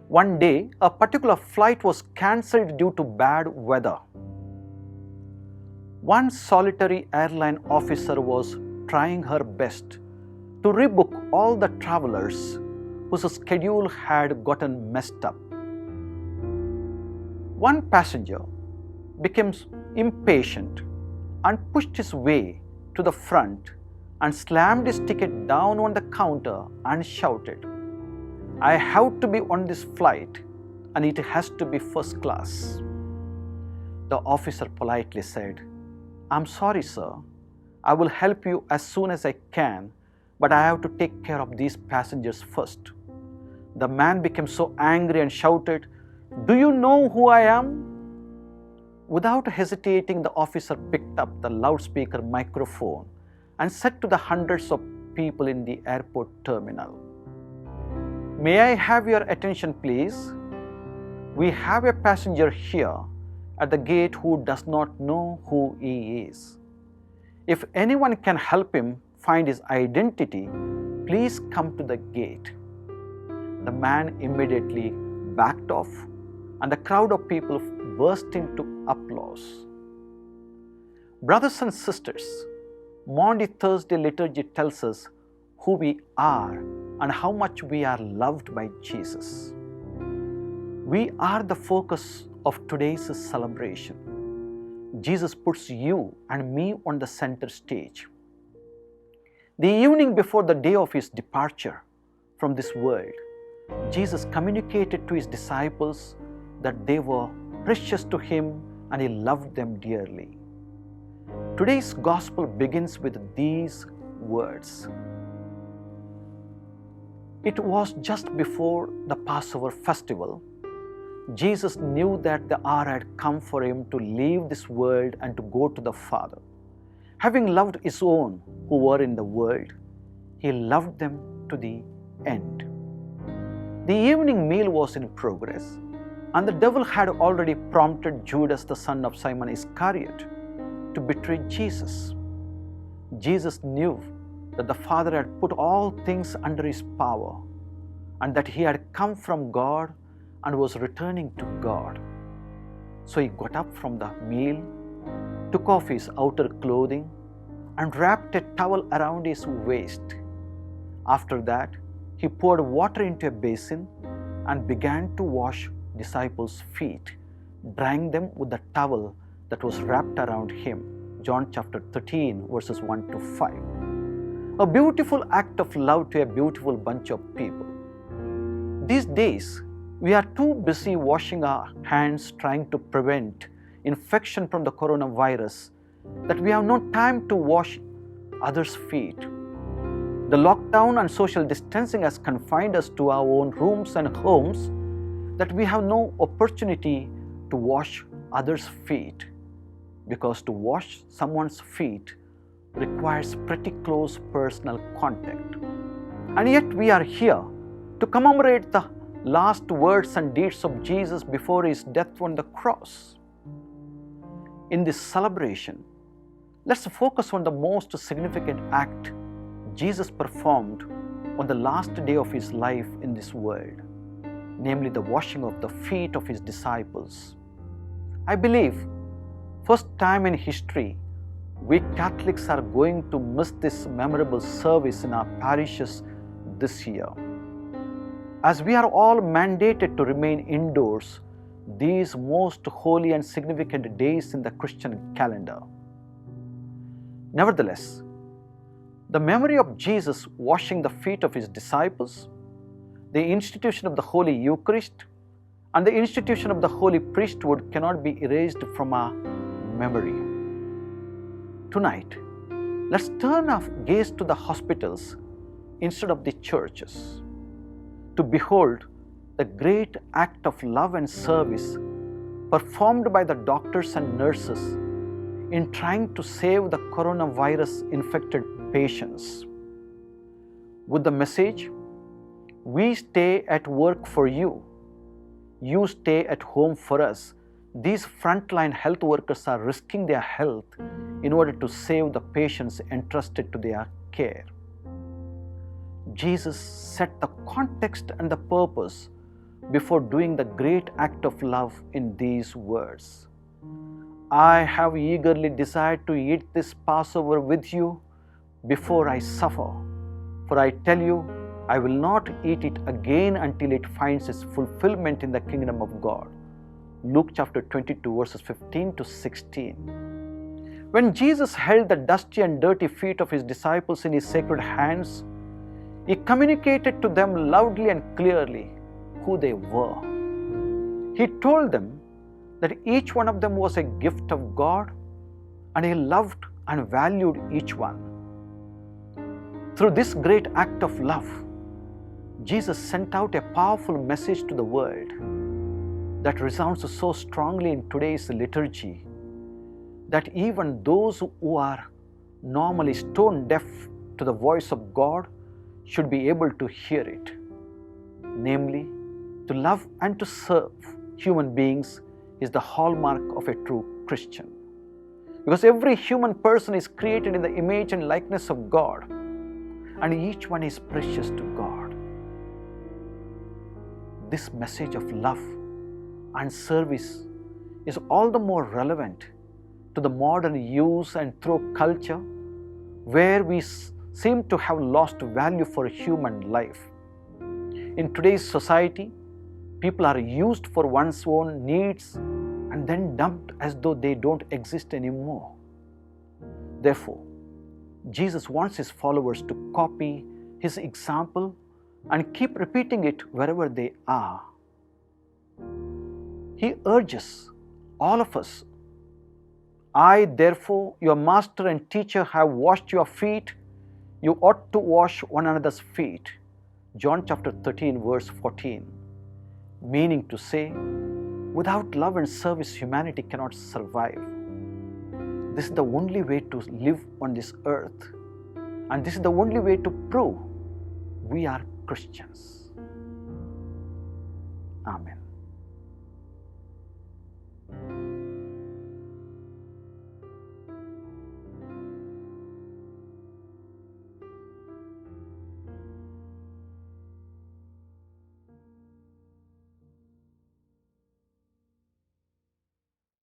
One day, a particular flight was cancelled due to bad weather. One solitary airline officer was trying her best to rebook all the travelers whose schedule had gotten messed up. One passenger became impatient and pushed his way to the front and slammed his ticket down on the counter and shouted, "I have to be on this flight and it has to be first class." The officer politely said, "I'm sorry, sir. I will help you as soon as I can, but I have to take care of these passengers first." The man became so angry and shouted, "Do you know who I am?" Without hesitating, the officer picked up the loudspeaker microphone and said to the hundreds of people in the airport terminal, "May I have your attention, please? We have a passenger here at the gate who does not know who he is. If anyone can help him find his identity, please come to the gate." The man immediately backed off, and the crowd of people burst into applause. Brothers and sisters, Maundy Thursday liturgy tells us who we are and how much we are loved by Jesus. We are the focus of today's celebration. Jesus puts you and me on the center stage. The evening before the day of his departure from this world, Jesus communicated to his disciples that they were precious to him and he loved them dearly. Today's gospel begins with these words. It was just before the Passover festival. Jesus knew that the hour had come for him to leave this world and to go to the Father. Having loved his own who were in the world, he loved them to the end. The evening meal was in progress, and the devil had already prompted Judas, the son of Simon Iscariot, to betray Jesus. Jesus knew that the Father had put all things under his power and that he had come from God and was returning to God. So he got up from the meal, took off his outer clothing, and wrapped a towel around his waist. After that, he poured water into a basin and began to wash disciples' feet, drying them with the towel that was wrapped around him. John chapter 13, verses 1 to 5. A beautiful act of love to a beautiful bunch of people. These days, we are too busy washing our hands trying to prevent infection from the coronavirus that we have no time to wash others' feet. The lockdown and social distancing has confined us to our own rooms and homes that we have no opportunity to wash others' feet, because to wash someone's feet requires pretty close personal contact. And yet we are here to commemorate the last words and deeds of Jesus before his death on the cross. In this celebration, let's focus on the most significant act Jesus performed on the last day of his life in this world, namely the washing of the feet of his disciples. I believe, first time in history, we Catholics are going to miss this memorable service in our parishes this year, as we are all mandated to remain indoors these most holy and significant days in the Christian calendar. Nevertheless, the memory of Jesus washing the feet of his disciples, the institution of the Holy Eucharist, and the institution of the Holy Priesthood cannot be erased from our memory. Tonight, let's turn our gaze to the hospitals instead of the churches, to behold the great act of love and service performed by the doctors and nurses in trying to save the coronavirus infected patients. With the message, "We stay at work for you, you stay at home for us," these frontline health workers are risking their health in order to save the patients entrusted to their care. Jesus set the context and the purpose before doing the great act of love in these words. I have eagerly desired to eat this Passover with you before I suffer. For I tell you, I will not eat it again until it finds its fulfillment in the kingdom of God. Luke chapter 22 verses 15 to 16. When Jesus held the dusty and dirty feet of his disciples in his sacred hands, he communicated to them loudly and clearly who they were. He told them that each one of them was a gift of God and he loved and valued each one. Through this great act of love, Jesus sent out a powerful message to the world that resounds so strongly in today's liturgy that even those who are normally stone deaf to the voice of God should be able to hear it. Namely, to love and to serve human beings is the hallmark of a true Christian. Because every human person is created in the image and likeness of God, and each one is precious to God. This message of love and service is all the more relevant to the modern use and through culture, where we seem to have lost value for human life. In today's society, people are used for one's own needs and then dumped as though they don't exist anymore. Therefore, Jesus wants his followers to copy his example and keep repeating it wherever they are. He urges all of us, I, therefore, your master and teacher, have washed your feet. You ought to wash one another's feet. John chapter 13, verse 14. Meaning to say, without love and service, humanity cannot survive. This is the only way to live on this earth. And this is the only way to prove we are Christians. Amen.